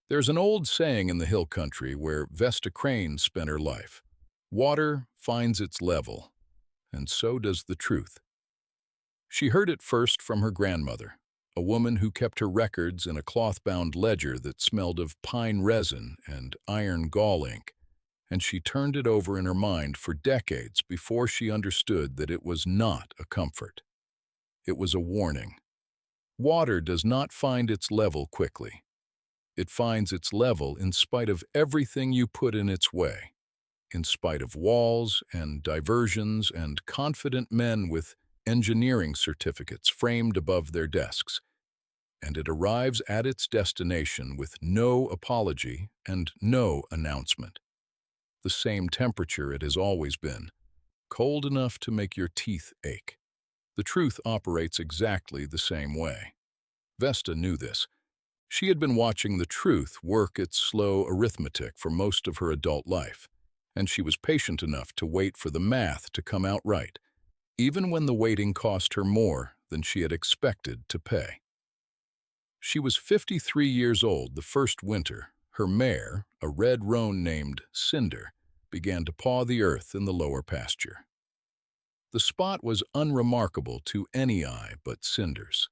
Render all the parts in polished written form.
There's an old saying in the hill country where Vesta Crane spent her life. Water finds its level, and so does the truth. She heard it first from her grandmother, a woman who kept her records in a cloth-bound ledger that smelled of pine resin and iron gall ink, and she turned it over in her mind for decades before she understood that it was not a comfort. It was a warning. Water does not find its level quickly. It finds its level in spite of everything you put in its way, in spite of walls and diversions and confident men with engineering certificates framed above their desks, and it arrives at its destination with no apology and no announcement. The same temperature it has always been, cold enough to make your teeth ache. The truth operates exactly the same way. Vesta knew this. She had been watching the truth work its slow arithmetic for most of her adult life, and she was patient enough to wait for the math to come out right, even when the waiting cost her more than she had expected to pay. She was 53 years old the first winter. Her mare, a red roan named Cinder, began to paw the earth in the lower pasture. The spot was unremarkable to any eye but Cinder's.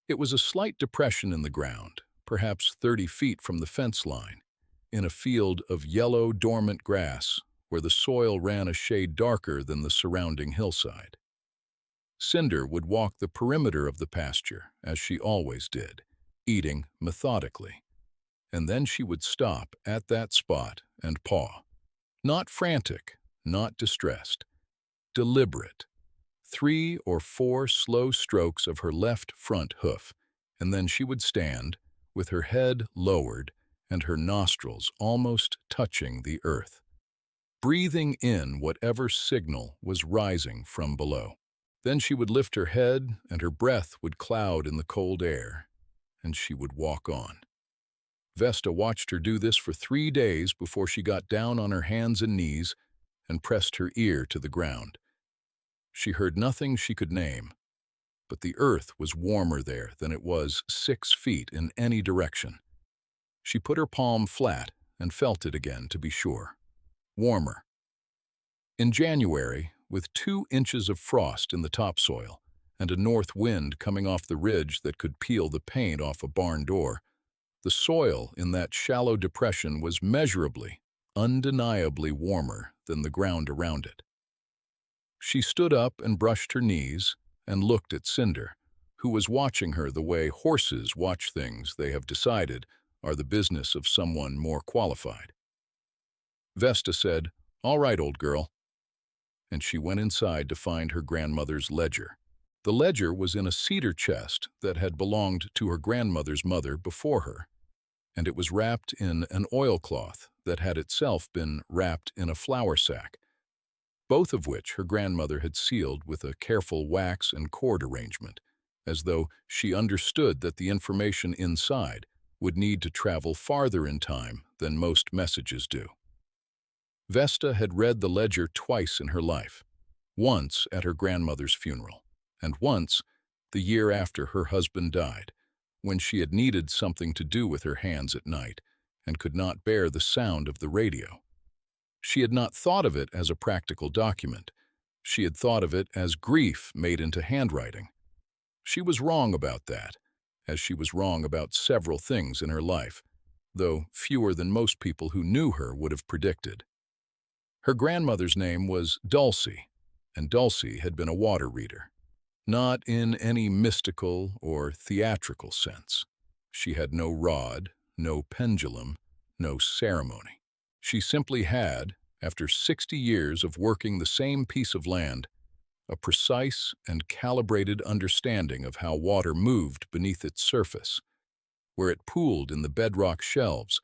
It was a slight depression in the ground, perhaps 30 feet from the fence line, in a field of yellow, dormant grass where the soil ran a shade darker than the surrounding hillside. Cinder would walk the perimeter of the pasture, as she always did, eating methodically, and then she would stop at that spot and paw. Not frantic, not distressed, deliberate. 3 or 4 slow strokes of her left front hoof, and then she would stand, with her head lowered and her nostrils almost touching the earth, breathing in whatever signal was rising from below. Then she would lift her head, and her breath would cloud in the cold air, and she would walk on. Vesta watched her do this for 3 days before she got down on her hands and knees and pressed her ear to the ground. She heard nothing she could name, but the earth was warmer there than it was 6 feet in any direction. She put her palm flat and felt it again to be sure. Warmer. In January, with 2 inches of frost in the topsoil and a north wind coming off the ridge that could peel the paint off a barn door, the soil in that shallow depression was measurably, undeniably warmer than the ground around it. She stood up and brushed her knees and looked at Cinder, who was watching her the way horses watch things they have decided are the business of someone more qualified. Vesta said, "All right, old girl," and she went inside to find her grandmother's ledger. The ledger was in a cedar chest that had belonged to her grandmother's mother before her, and it was wrapped in an oilcloth that had itself been wrapped in a flour sack, both of which her grandmother had sealed with a careful wax and cord arrangement, as though she understood that the information inside would need to travel farther in time than most messages do. Vesta had read the ledger twice in her life, once at her grandmother's funeral, and once the year after her husband died, when she had needed something to do with her hands at night and could not bear the sound of the radio. She had not thought of it as a practical document. She had thought of it as grief made into handwriting. She was wrong about that, as she was wrong about several things in her life, though fewer than most people who knew her would have predicted. Her grandmother's name was Dulcie, and Dulcie had been a water reader. Not in any mystical or theatrical sense. She had no rod, no pendulum, no ceremony. She simply had, after 60 years of working the same piece of land, a precise and calibrated understanding of how water moved beneath its surface, where it pooled in the bedrock shelves,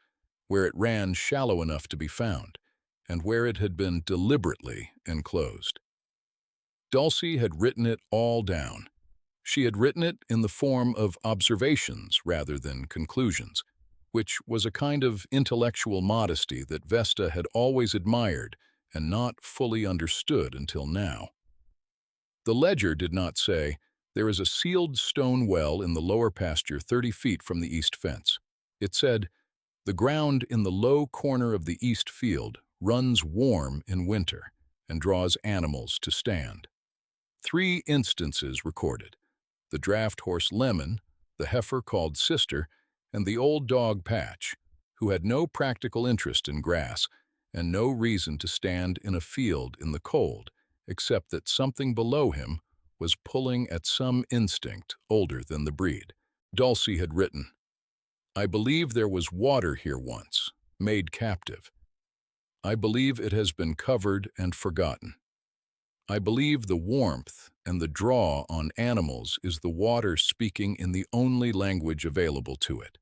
where it ran shallow enough to be found, and where it had been deliberately enclosed. Dulcie had written it all down. She had written it in the form of observations rather than conclusions, which was a kind of intellectual modesty that Vesta had always admired and not fully understood until now. The ledger did not say, "There is a sealed stone well in the lower pasture 30 feet from the east fence." It said, The ground in the low corner of the east field runs warm in winter and draws animals to stand. 3 instances recorded: the draft horse Lemon, the heifer called Sister, and the old dog Patch, who had no practical interest in grass and no reason to stand in a field in the cold, except that something below him was pulling at some instinct older than the breed. Dulcie had written, "I believe there was water here once, made captive. I believe it has been covered and forgotten. I believe the warmth and the draw on animals is the water speaking in the only language available to it."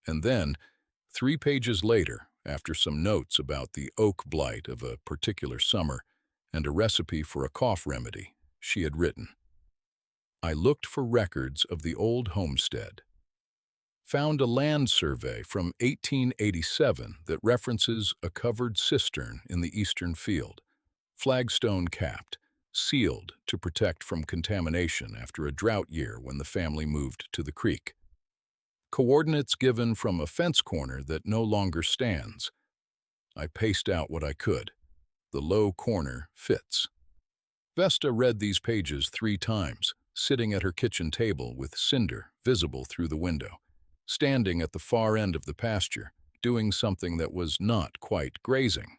And then, 3 pages later, after some notes about the oak blight of a particular summer and a recipe for a cough remedy, she had written, "I looked for records of the old homestead. Found a land survey from 1887 that references a covered cistern in the eastern field, flagstone capped, sealed to protect from contamination after a drought year when the family moved to the creek. Coordinates given from a fence corner that no longer stands. I paced out what I could. The low corner fits." Vesta read these pages 3 times, sitting at her kitchen table with Cinder visible through the window, standing at the far end of the pasture, doing something that was not quite grazing.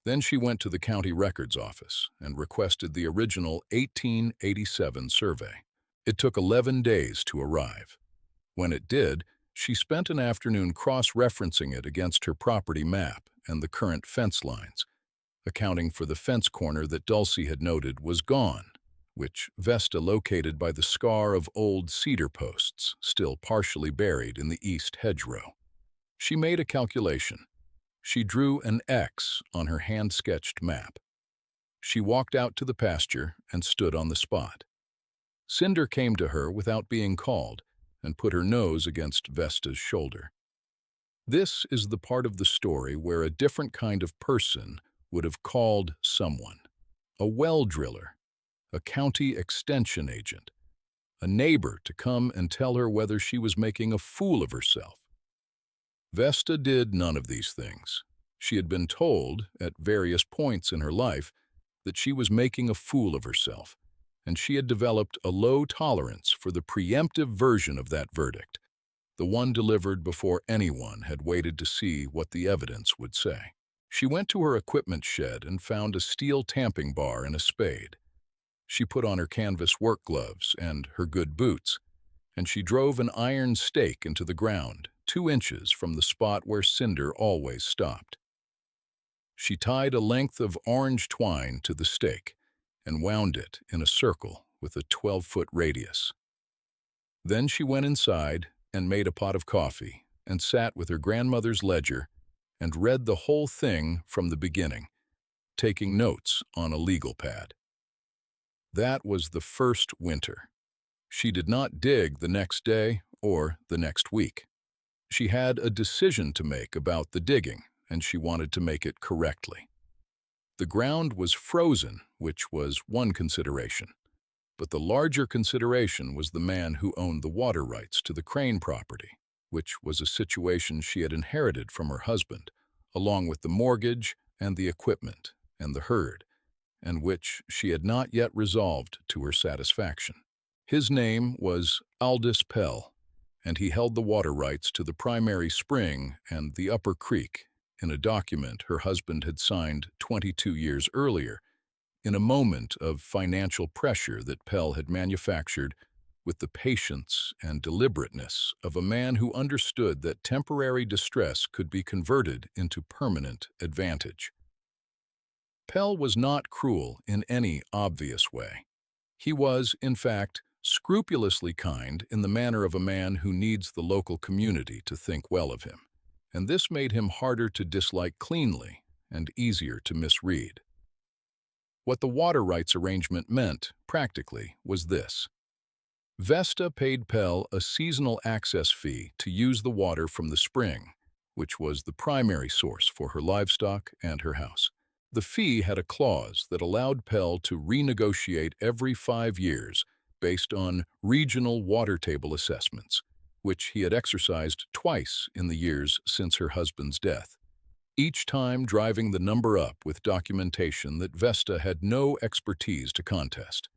Then she went to the county records office and requested the original 1887 survey. It took 11 days to arrive. When it did, she spent an afternoon cross-referencing it against her property map and the current fence lines, accounting for the fence corner that Dulcie had noted was gone, which Vesta located by the scar of old cedar posts still partially buried in the east hedgerow. She made a calculation. She drew an X on her hand-sketched map. She walked out to the pasture and stood on the spot. Cinder came to her without being called and put her nose against Vesta's shoulder. This is the part of the story where a different kind of person would have called someone: a well driller, a county extension agent, a neighbor to come and tell her whether she was making a fool of herself. Vesta did none of these things. She had been told, at various points in her life, that she was making a fool of herself, and she had developed a low tolerance for the preemptive version of that verdict, the one delivered before anyone had waited to see what the evidence would say. She went to her equipment shed and found a steel tamping bar and a spade. She put on her canvas work gloves and her good boots, and she drove an iron stake into the ground, 2 inches from the spot where Cinder always stopped. She tied a length of orange twine to the stake and wound it in a circle with a 12-foot radius. Then she went inside and made a pot of coffee and sat with her grandmother's ledger and read the whole thing from the beginning, taking notes on a legal pad. That was the first winter. She did not dig the next day or the next week. She had a decision to make about the digging, and she wanted to make it correctly. The ground was frozen, which was one consideration, but the larger consideration was the man who owned the water rights to the Crane property, which was a situation she had inherited from her husband, along with the mortgage and the equipment and the herd, and which she had not yet resolved to her satisfaction. His name was Aldous Pell, and he held the water rights to the primary spring and the upper creek in a document her husband had signed 22 years earlier, in a moment of financial pressure that Pell had manufactured with the patience and deliberateness of a man who understood that temporary distress could be converted into permanent advantage. Pell was not cruel in any obvious way. He was, in fact, scrupulously kind in the manner of a man who needs the local community to think well of him, and this made him harder to dislike cleanly and easier to misread. What the water rights arrangement meant, practically, was this. Vesta paid Pell a seasonal access fee to use the water from the spring, which was the primary source for her livestock and her house. The fee had a clause that allowed Pell to renegotiate every 5 years based on regional water table assessments, which he had exercised twice in the years since her husband's death, each time driving the number up with documentation that Vesta had no expertise to contest.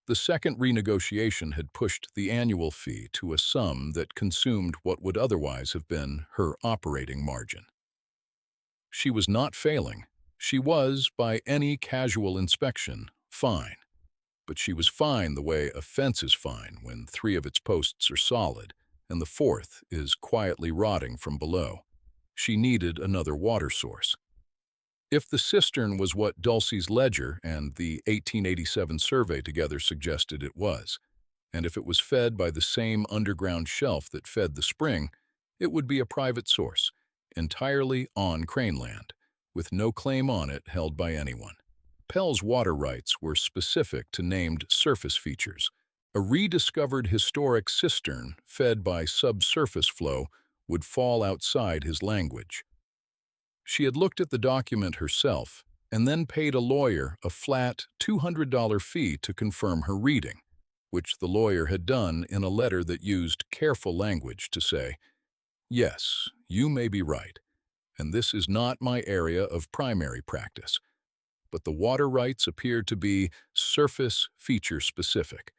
The second renegotiation had pushed the annual fee to a sum that consumed what would otherwise have been her operating margin. She was not failing. She was, by any casual inspection, fine. But she was fine the way a fence is fine when 3 of its posts are solid and the 4th is quietly rotting from below. She needed another water source. If the cistern was what Dulcie's ledger and the 1887 survey together suggested it was, and if it was fed by the same underground shelf that fed the spring, it would be a private source, entirely on Craneland, with no claim on it held by anyone. Pell's water rights were specific to named surface features. A rediscovered historic cistern fed by subsurface flow would fall outside his language. She had looked at the document herself and then paid a lawyer a flat $200 fee to confirm her reading, which the lawyer had done in a letter that used careful language to say, "Yes, you may be right, and this is not my area of primary practice, but the water rights appear to be surface feature specific,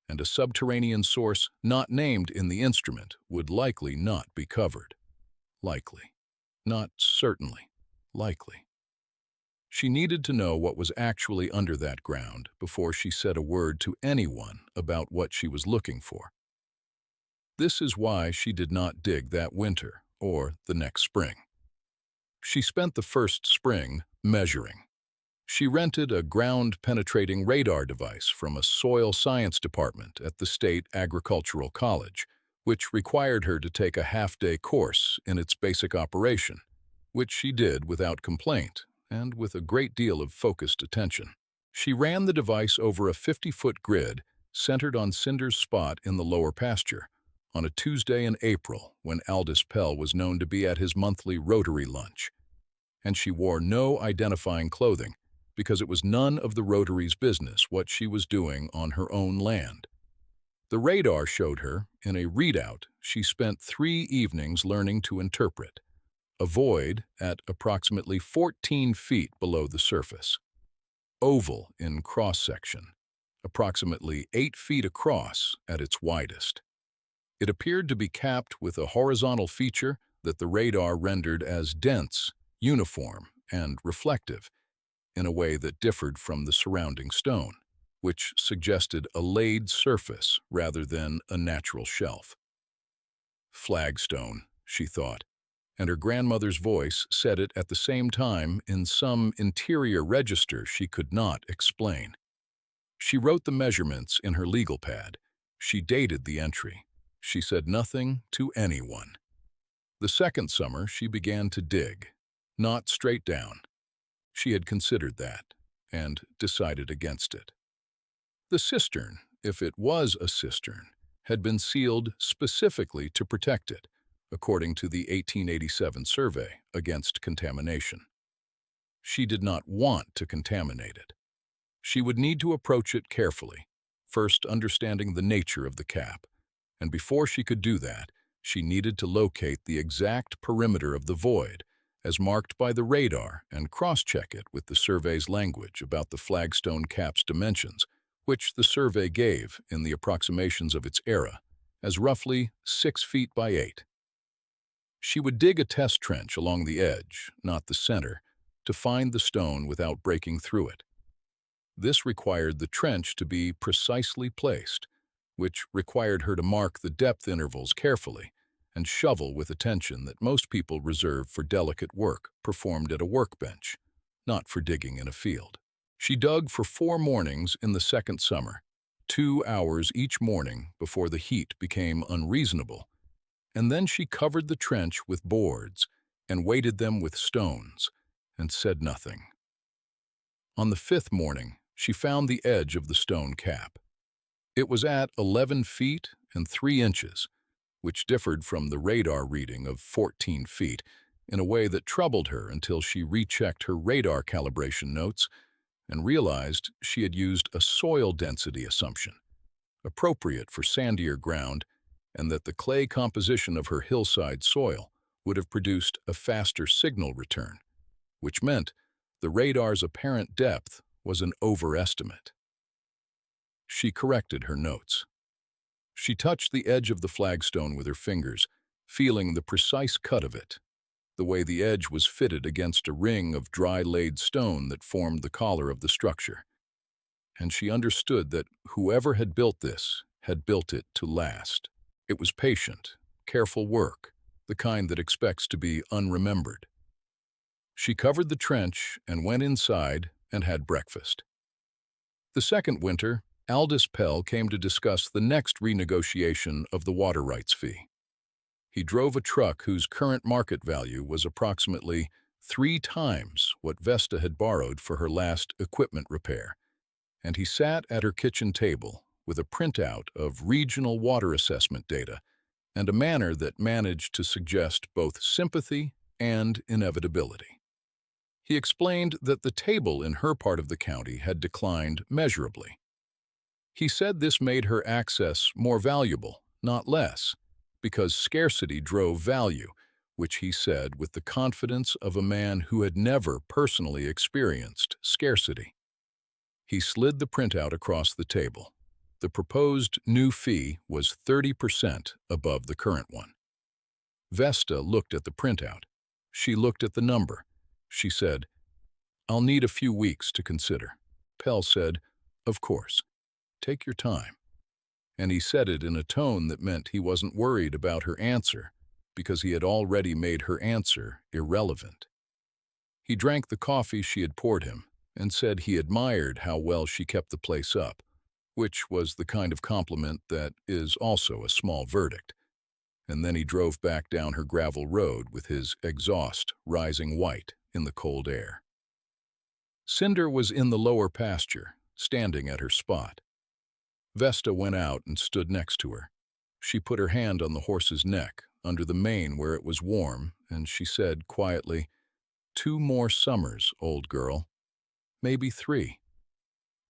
and a subterranean source not named in the instrument would likely not be covered. Likely. Not certainly. Likely." She needed to know what was actually under that ground before she said a word to anyone about what she was looking for. This is why she did not dig that winter or the next spring. She spent the first spring measuring. She rented a ground-penetrating radar device from a soil science department at the State Agricultural College, which required her to take a half-day course in its basic operation, which she did without complaint and with a great deal of focused attention. She ran the device over a 50-foot grid centered on Cinder's spot in the lower pasture on a Tuesday in April when Aldous Pell was known to be at his monthly Rotary lunch. And she wore no identifying clothing, because it was none of the Rotary's business what she was doing on her own land. The radar showed her, in a readout she spent 3 evenings learning to interpret, a void at approximately 14 feet below the surface. Oval in cross-section, approximately 8 feet across at its widest. It appeared to be capped with a horizontal feature that the radar rendered as dense, uniform, and reflective, in a way that differed from the surrounding stone, which suggested a laid surface rather than a natural shelf. Flagstone, she thought, and her grandmother's voice said it at the same time in some interior register she could not explain. She wrote the measurements in her legal pad. She dated the entry. She said nothing to anyone. The second summer she began to dig, not straight down. She had considered that, and decided against it. The cistern, if it was a cistern, had been sealed specifically to protect it, according to the 1887 survey, against contamination. She did not want to contaminate it. She would need to approach it carefully, first understanding the nature of the cap, and before she could do that, she needed to locate the exact perimeter of the void, as marked by the radar, and cross-check it with the survey's language about the flagstone cap's dimensions, which the survey gave, in the approximations of its era, as roughly 6 feet by 8. She would dig a test trench along the edge, not the center, to find the stone without breaking through it. This required the trench to be precisely placed, which required her to mark the depth intervals carefully, and shovel with attention that most people reserve for delicate work performed at a workbench, not for digging in a field. She dug for 4 mornings in the second summer, 2 hours each morning before the heat became unreasonable, and then she covered the trench with boards and weighted them with stones, and said nothing. On the 5th morning, she found the edge of the stone cap. It was at 11 feet and 3 inches, which differed from the radar reading of 14 feet in a way that troubled her until she rechecked her radar calibration notes and realized she had used a soil density assumption, appropriate for sandier ground and that the clay composition of her hillside soil would have produced a faster signal return, which meant the radar's apparent depth was an overestimate. She corrected her notes. She touched the edge of the flagstone with her fingers, feeling the precise cut of it, the way the edge was fitted against a ring of dry-laid stone that formed the collar of the structure. And she understood that whoever had built this had built it to last. It was patient, careful work, the kind that expects to be unremembered. She covered the trench and went inside and had breakfast. The second winter, Aldous Pell came to discuss the next renegotiation of the water rights fee. He drove a truck whose current market value was approximately 3 times what Vesta had borrowed for her last equipment repair, and he sat at her kitchen table with a printout of regional water assessment data and a manner that managed to suggest both sympathy and inevitability. He explained that the table in her part of the county had declined measurably. He said this made her access more valuable, not less, because scarcity drove value, which he said with the confidence of a man who had never personally experienced scarcity. He slid the printout across the table. The proposed new fee was 30% above the current one. Vesta looked at the printout. She looked at the number. She said, "I'll need a few weeks to consider." Pell said, "Of course. Take your time." And he said it in a tone that meant he wasn't worried about her answer, because he had already made her answer irrelevant. He drank the coffee she had poured him and said he admired how well she kept the place up, which was the kind of compliment that is also a small verdict. And then he drove back down her gravel road with his exhaust rising white in the cold air. Cinder was in the lower pasture, standing at her spot. Vesta went out and stood next to her. She put her hand on the horse's neck, under the mane where it was warm, and she said quietly, "2 more summers, old girl. Maybe 3.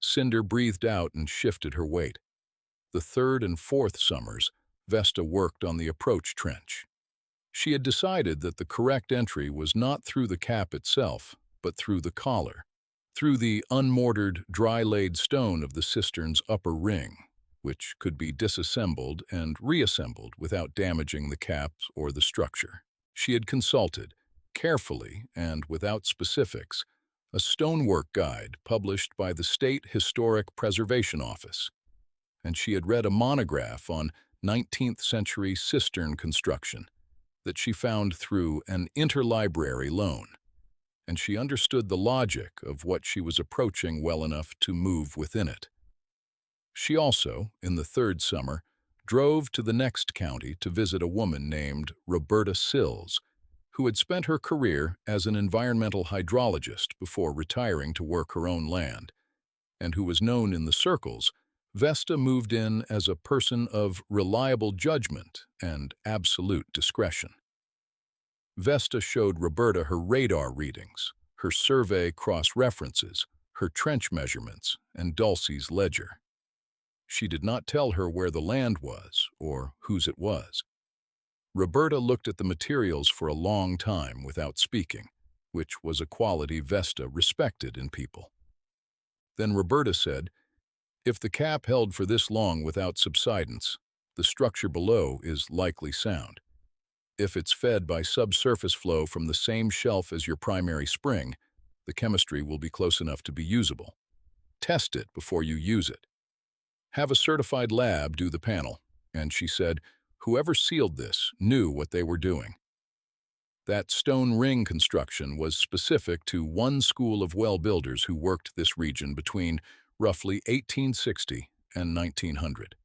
Cinder breathed out and shifted her weight. The 3rd and 4th summers, Vesta worked on the approach trench. She had decided that the correct entry was not through the cap itself, but through the collar, through the unmortared, dry-laid stone of the cistern's upper ring, which could be disassembled and reassembled without damaging the caps or the structure. She had consulted, carefully and without specifics, a stonework guide published by the State Historic Preservation Office, and she had read a monograph on 19th-century cistern construction that she found through an interlibrary loan, and she understood the logic of what she was approaching well enough to move within it. She also, in the 3rd summer, drove to the next county to visit a woman named Roberta Sills, who had spent her career as an environmental hydrologist before retiring to work her own land, and who was known in the circles. Vesta moved in as a person of reliable judgment and absolute discretion. Vesta showed Roberta her radar readings, her survey cross-references, her trench measurements, and Dulcie's ledger. She did not tell her where the land was or whose it was. Roberta looked at the materials for a long time without speaking, which was a quality Vesta respected in people. Then Roberta said, "If the cap held for this long without subsidence, the structure below is likely sound. If it's fed by subsurface flow from the same shelf as your primary spring, the chemistry will be close enough to be usable. Test it before you use it. Have a certified lab do the panel." And she said, "Whoever sealed this knew what they were doing." That stone ring construction was specific to one school of well builders who worked this region between roughly 1860 and 1900.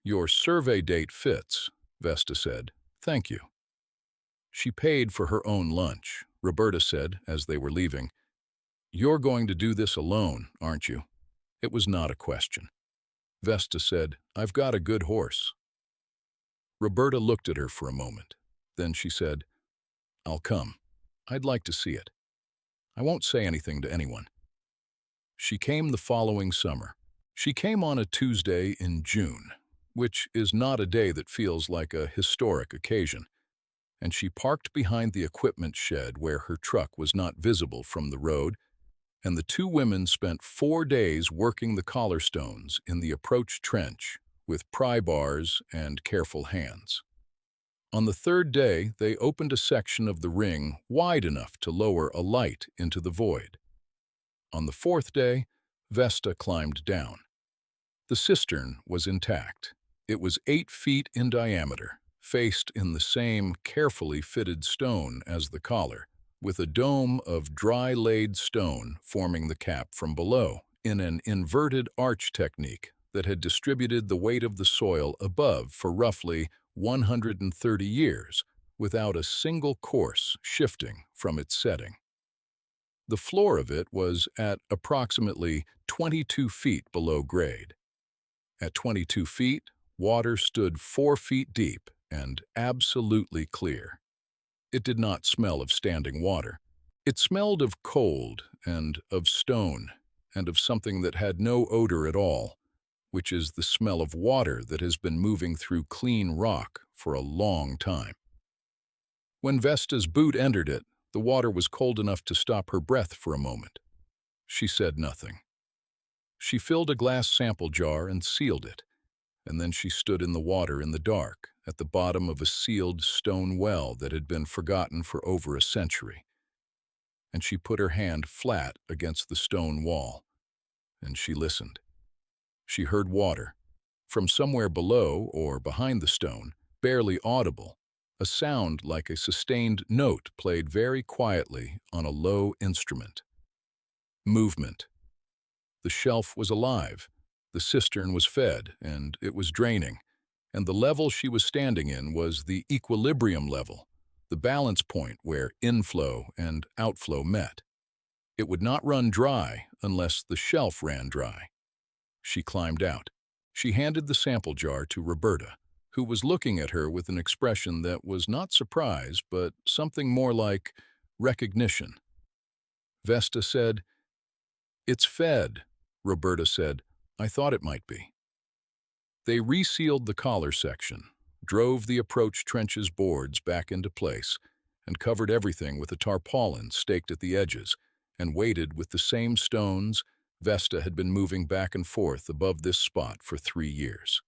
"Your survey date fits," Vesta said. "Thank you." She paid for her own lunch. Roberta said, as they were leaving, "You're going to do this alone, aren't you?" It was not a question. Vesta said, "I've got a good horse." Roberta looked at her for a moment. Then she said, "I'll come. I'd like to see it. I won't say anything to anyone." She came the following summer. She came on a Tuesday in June, which is not a day that feels like a historic occasion, and she parked behind the equipment shed where her truck was not visible from the road, and the two women spent 4 days working the collar stones in the approach trench with pry bars and careful hands. On the third day, they opened a section of the ring wide enough to lower a light into the void. On the fourth day, Vesta climbed down. The cistern was intact. It was 8 feet in diameter, faced in the same carefully fitted stone as the collar, with a dome of dry-laid stone forming the cap from below, in an inverted arch technique that had distributed the weight of the soil above for roughly 130 years, without a single course shifting from its setting. The floor of it was at approximately 22 feet below grade. At 22 feet, water stood 4 feet deep and absolutely clear. It did not smell of standing water. It smelled of cold and of stone and of something that had no odor at all, which is the smell of water that has been moving through clean rock for a long time. When Vesta's boot entered it, the water was cold enough to stop her breath for a moment. She said nothing. She filled a glass sample jar and sealed it, and then she stood in the water in the dark at the bottom of a sealed stone well that had been forgotten for over a century. And she put her hand flat against the stone wall, and she listened. She heard water. From somewhere below or behind the stone, barely audible, a sound like a sustained note played very quietly on a low instrument. Movement. The shelf was alive, the cistern was fed, and it was draining, and the level she was standing in was the equilibrium level, the balance point where inflow and outflow met. It would not run dry unless the shelf ran dry. She climbed out. She handed the sample jar to Roberta, who was looking at her with an expression that was not surprise, but something more like recognition. Vesta said, "It's fed," Roberta said. "I thought it might be." They resealed the collar section, drove the approach trench's boards back into place, and covered everything with a tarpaulin staked at the edges, and waited with the same stones. Vesta had been moving back and forth above this spot for 3 years.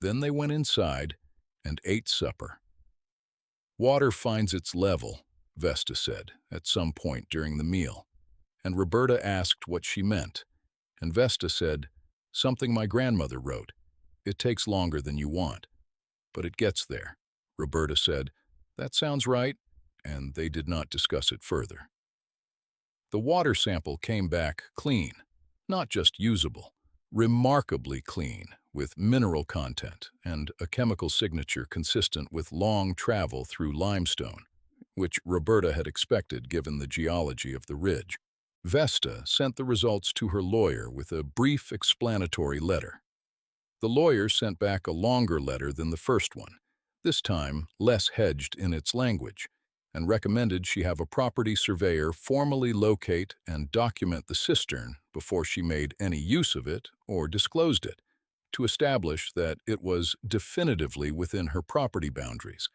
Then they went inside and ate supper. "Water finds its level," Vesta said, at some point during the meal, and Roberta asked what she meant, and Vesta said, "Something my grandmother wrote. It takes longer than you want, but it gets there." Roberta said, "That sounds right," and they did not discuss it further. The water sample came back clean, not just usable, remarkably clean, with mineral content and a chemical signature consistent with long travel through limestone, which Roberta had expected given the geology of the ridge. Vesta sent the results to her lawyer with a brief explanatory letter. The lawyer sent back a longer letter than the first one, this time less hedged in its language, and recommended she have a property surveyor formally locate and document the cistern before she made any use of it or disclosed it, to establish that it was definitively within her property boundaries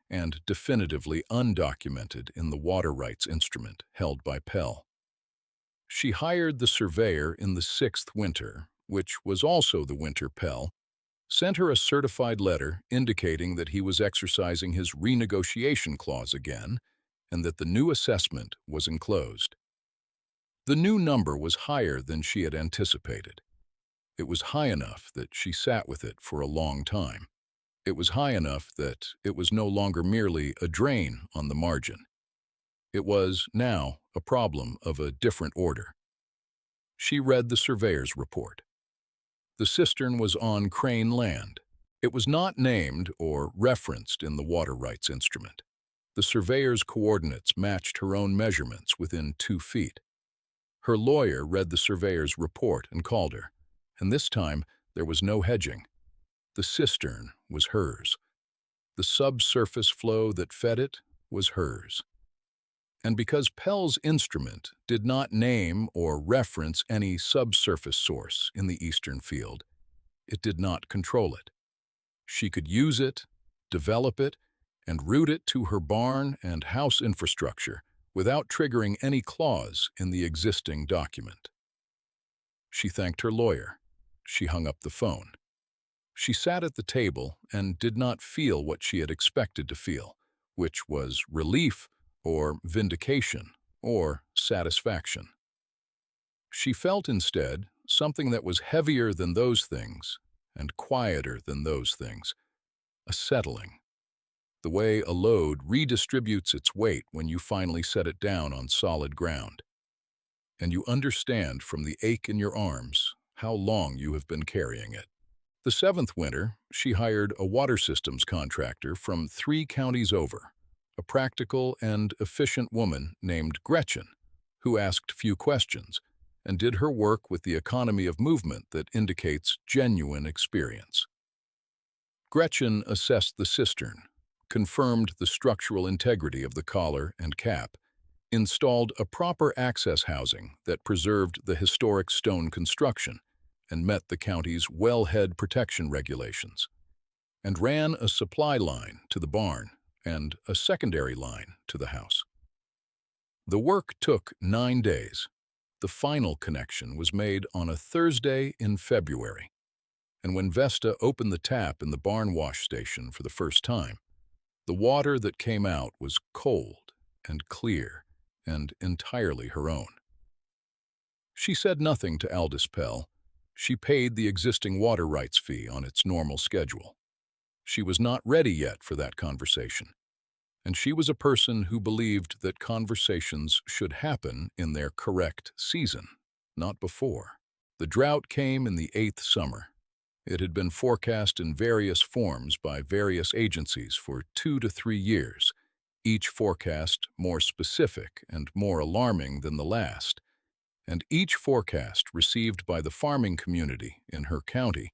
and definitively undocumented in the water rights instrument held by Pell. She hired the surveyor in the 6th winter, which was also the winter Pell sent her a certified letter indicating that he was exercising his renegotiation clause again and that the new assessment was enclosed. The new number was higher than she had anticipated. It was high enough that she sat with it for a long time. It was high enough that it was no longer merely a drain on the margin. It was, now, a problem of a different order. She read the surveyor's report. The cistern was on Crane land. It was not named or referenced in the water rights instrument. The surveyor's coordinates matched her own measurements within 2 feet. Her lawyer read the surveyor's report and called her, and this time there was no hedging. The cistern was hers. The subsurface flow that fed it was hers. And because Pell's instrument did not name or reference any subsurface source in the eastern field, It did not control it. She could use it, develop it, and route it to her barn and house infrastructure without triggering any clause in the existing document. She thanked her lawyer. She hung up the phone. She sat at the table and did not feel what she had expected to feel, which was relief or vindication or satisfaction. She felt instead something that was heavier than those things and quieter than those things, a settling. The way a load redistributes its weight when you finally set it down on solid ground. And you understand from the ache in your arms how long you have been carrying it. The seventh winter, she hired a water systems contractor from 3 counties over, a practical and efficient woman named Gretchen, who asked few questions and did her work with the economy of movement that indicates genuine experience. Gretchen assessed the cistern, confirmed the structural integrity of the collar and cap, installed a proper access housing that preserved the historic stone construction and met the county's wellhead protection regulations, and ran a supply line to the barn and a secondary line to the house. The work took 9 days. The final connection was made on a Thursday in February, and when Vesta opened the tap in the barn wash station for the first time, the water that came out was cold and clear and entirely her own. She said nothing to Aldous Pell. She paid the existing water rights fee on its normal schedule. She was not ready yet for that conversation, and she was a person who believed that conversations should happen in their correct season, not before. The drought came in the 8th summer. It had been forecast in various forms by various agencies for 2 to 3 years, each forecast more specific and more alarming than the last, and each forecast received by the farming community in her county,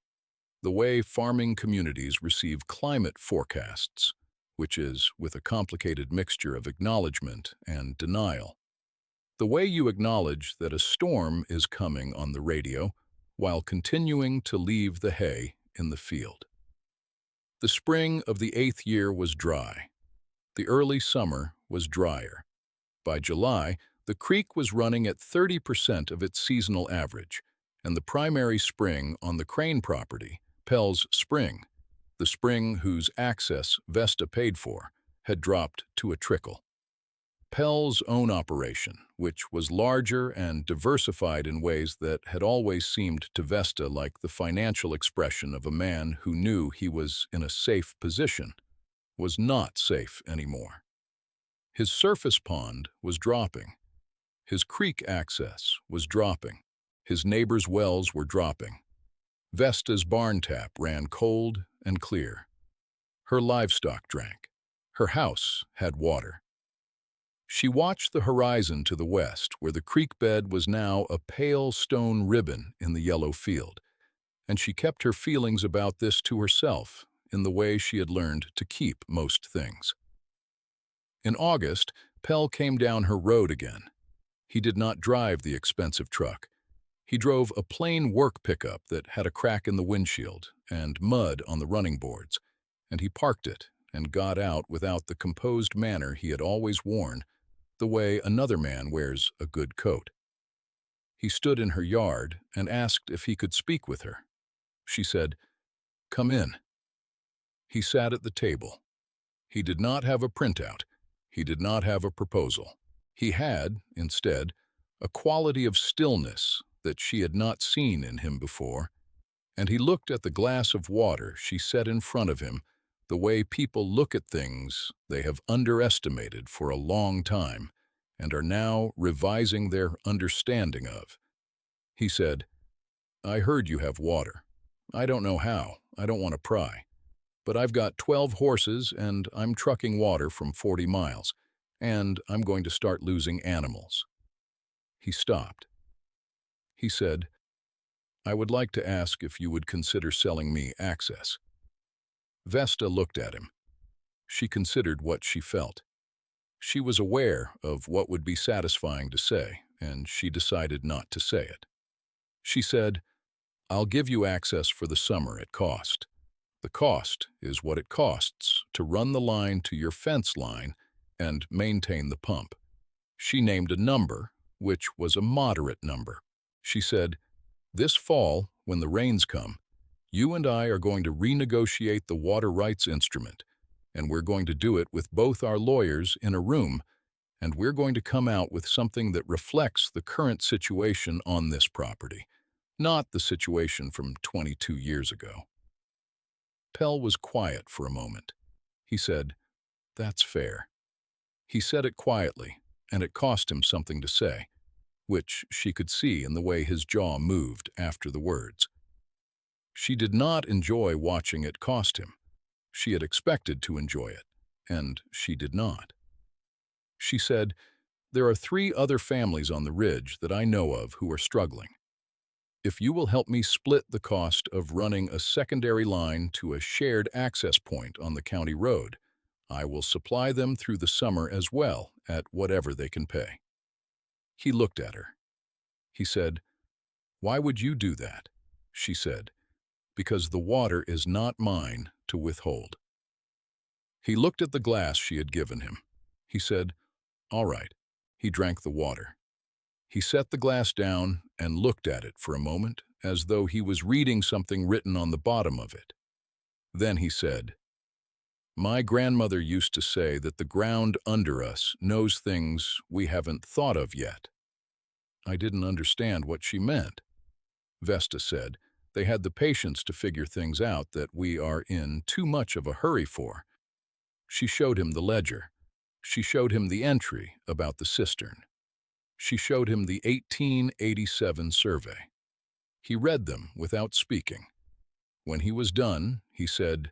the way farming communities receive climate forecasts, which is with a complicated mixture of acknowledgement and denial. The way you acknowledge that a storm is coming on the radio while continuing to leave the hay in the field. The spring of the 8th year was dry. The early summer was drier. By July, the creek was running at 30% of its seasonal average, and the primary spring on the Crane property, Pell's Spring, the spring whose access Vesta paid for, had dropped to a trickle. Pell's own operation, which was larger and diversified in ways that had always seemed to Vesta like the financial expression of a man who knew he was in a safe position, was not safe anymore. His surface pond was dropping. His creek access was dropping. His neighbors' wells were dropping. Vesta's barn tap ran cold and clear. Her livestock drank. Her house had water. She watched the horizon to the west, where the creek bed was now a pale stone ribbon in the yellow field, and she kept her feelings about this to herself in the way she had learned to keep most things. In August, Pell came down her road again. He did not drive the expensive truck. He drove a plain work pickup that had a crack in the windshield and mud on the running boards, and he parked it and got out without the composed manner he had always worn, the way another man wears a good coat. He stood in her yard and asked if he could speak with her. She said, "Come in." He sat at the table. He did not have a printout. He did not have a proposal. He had, instead, a quality of stillness that she had not seen in him before, and he looked at the glass of water she set in front of him the way people look at things they have underestimated for a long time and are now revising their understanding of. He said, "I heard you have water. I don't know how. I don't want to pry. But I've got 12 horses and I'm trucking water from 40 miles, and I'm going to start losing animals." He stopped. He said, "I would like to ask if you would consider selling me access." Vesta looked at him. She considered what she felt. She was aware of what would be satisfying to say, and she decided not to say it. She said, I'll give you access for the summer at cost. The cost is what it costs to run the line to your fence line and maintain the pump. She named a number, which was a moderate number. She said, "This fall, when the rains come, you and I are going to renegotiate the water rights instrument, and we're going to do it with both our lawyers in a room, and we're going to come out with something that reflects the current situation on this property, not the situation from 22 years ago." Pell was quiet for a moment. He said, "That's fair." He said it quietly, and it cost him something to say, which she could see in the way his jaw moved after the words. She did not enjoy watching it cost him. She had expected to enjoy it, and she did not. She said, "There are 3 other families on the ridge that I know of who are struggling. If you will help me split the cost of running a secondary line to a shared access point on the county road, I will supply them through the summer as well at whatever they can pay." He looked at her. He said, "Why would you do that?" She said, "Because the water is not mine to withhold." He looked at the glass she had given him. He said, "All right." He drank the water. He set the glass down and looked at it for a moment as though he was reading something written on the bottom of it. Then he said, "My grandmother used to say that the ground under us knows things we haven't thought of yet." I didn't understand what she meant. Vesta said, "They had the patience to figure things out that we are in too much of a hurry for." She showed him the ledger. She showed him the entry about the cistern. She showed him the 1887 survey. He read them without speaking. When he was done, he said,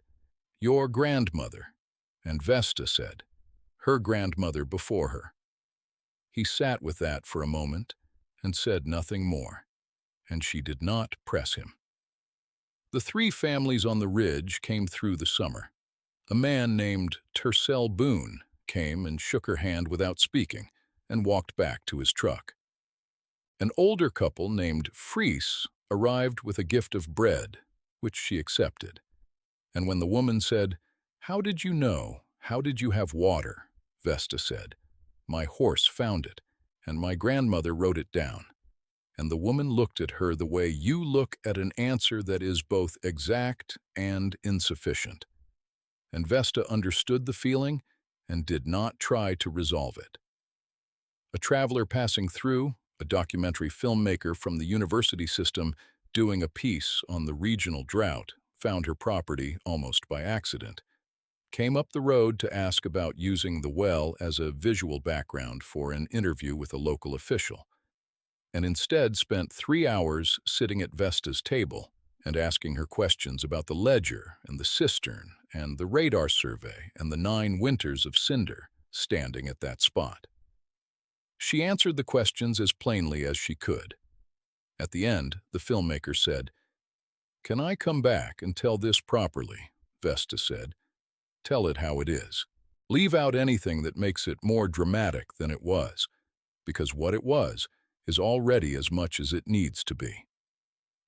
"Your grandmother," and Vesta said, "Her grandmother before her." He sat with that for a moment and said nothing more, and she did not press him. The 3 families on the ridge came through the summer. A man named Tercel Boone came and shook her hand without speaking and walked back to his truck. An older couple named Fries arrived with a gift of bread, which she accepted. And when the woman said, "How did you know? How did you have water?" Vesta said, "My horse found it, and my grandmother wrote it down." And the woman looked at her the way you look at an answer that is both exact and insufficient. And Vesta understood the feeling and did not try to resolve it. A traveler passing through, a documentary filmmaker from the university system doing a piece on the regional drought, found her property almost by accident, came up the road to ask about using the well as a visual background for an interview with a local official, and instead spent 3 hours sitting at Vesta's table and asking her questions about the ledger and the cistern and the radar survey and the 9 winters of cinder standing at that spot. She answered the questions as plainly as she could. At the end, the filmmaker said, "Can I come back and tell this properly?" Vesta said. "Tell it how it is. Leave out anything that makes it more dramatic than it was, because what it was is already as much as it needs to be."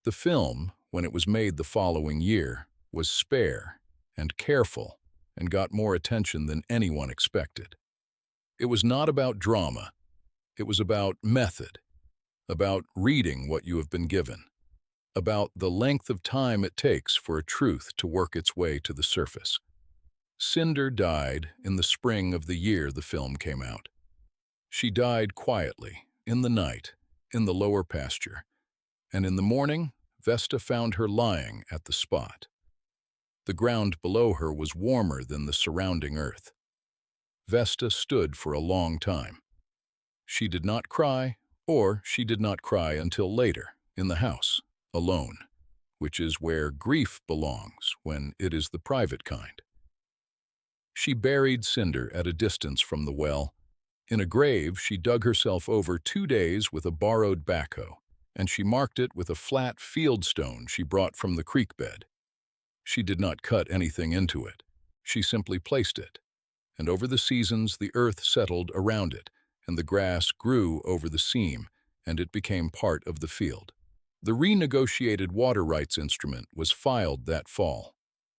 The film, when it was made the following year, was spare and careful and got more attention than anyone expected. It was not about drama. It was about method, about reading what you have been given, about the length of time it takes for a truth to work its way to the surface. Cinder died in the spring of the year the film came out. She died quietly, in the night, in the lower pasture, and in the morning, Vesta found her lying at the spot. The ground below her was warmer than the surrounding earth. Vesta stood for a long time. She did not cry, or she did not cry until later, in the house, alone, which is where grief belongs when it is the private kind. She buried Cinder at a distance from the well. In a grave, she dug herself over 2 days with a borrowed backhoe, and she marked it with a flat field stone she brought from the creek bed. She did not cut anything into it. She simply placed it, and over the seasons the earth settled around it, and the grass grew over the seam, and it became part of the field. The renegotiated water rights instrument was filed that fall.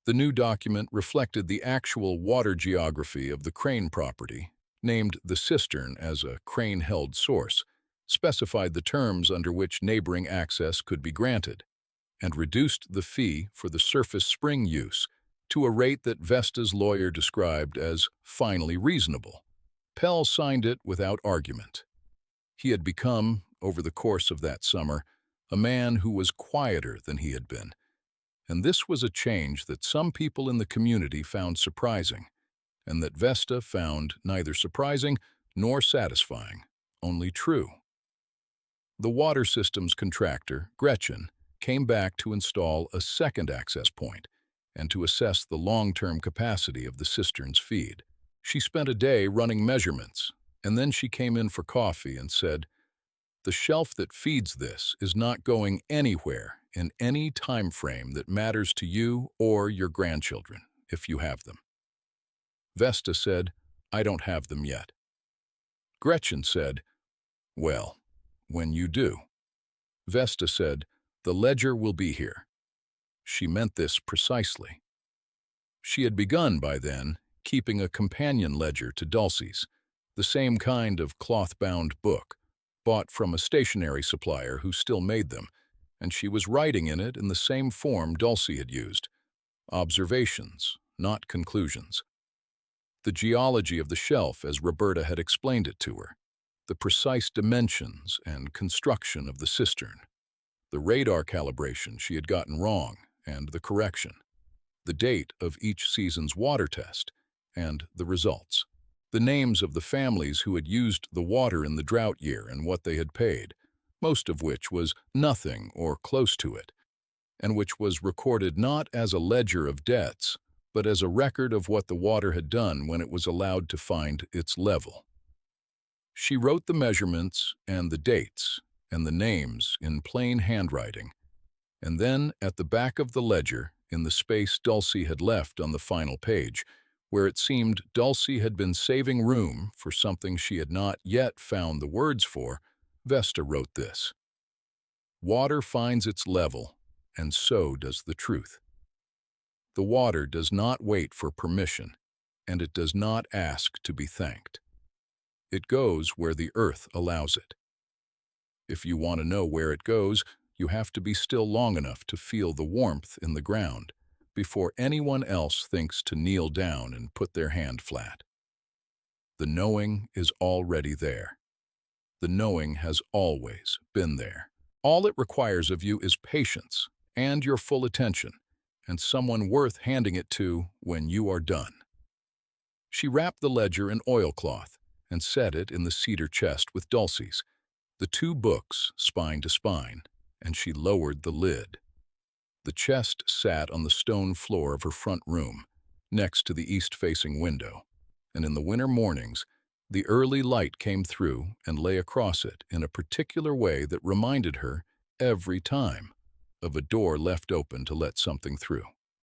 The new document reflected the actual water geography of the Crane property, named the cistern as a Crane-held source, specified the terms under which neighboring access could be granted, and reduced the fee for the surface spring use to a rate that Vesta's lawyer described as finally reasonable. Pell signed it without argument. He had become, over the course of that summer, a man who was quieter than he had been, and this was a change that some people in the community found surprising, and that Vesta found neither surprising nor satisfying, only true. The water systems contractor, Gretchen, came back to install a second access point and to assess the long-term capacity of the cistern's feed. She spent a day running measurements, and then she came in for coffee and said, "The shelf that feeds this is not going anywhere in any time frame that matters to you or your grandchildren, if you have them." Vesta said, "I don't have them yet." Gretchen said, "Well, when you do." Vesta said, "The ledger will be here." She meant this precisely. She had begun by then keeping a companion ledger to Dulcie's, the same kind of cloth-bound book, bought from a stationery supplier who still made them, and she was writing in it in the same form Dulcie had used, observations, not conclusions. The geology of the shelf as Roberta had explained it to her, the precise dimensions and construction of the cistern, the radar calibration she had gotten wrong and the correction, the date of each season's water test, and the results, the names of the families who had used the water in the drought year and what they had paid, most of which was nothing or close to it, and which was recorded not as a ledger of debts, but as a record of what the water had done when it was allowed to find its level. She wrote the measurements and the dates and the names in plain handwriting, and then at the back of the ledger, in the space Dulcie had left on the final page, where it seemed Dulcie had been saving room for something she had not yet found the words for, Vesta wrote this: "Water finds its level, and so does the truth. The water does not wait for permission, and it does not ask to be thanked. It goes where the earth allows it. If you want to know where it goes, you have to be still long enough to feel the warmth in the ground before anyone else thinks to kneel down and put their hand flat. The knowing is already there. The knowing has always been there. All it requires of you is patience and your full attention, and someone worth handing it to when you are done." She wrapped the ledger in oilcloth and set it in the cedar chest with Dulcie's, the two books spine to spine, and she lowered the lid. The chest sat on the stone floor of her front room, next to the east-facing window, and in the winter mornings, the early light came through and lay across it in a particular way that reminded her, every time, of a door left open to let something through.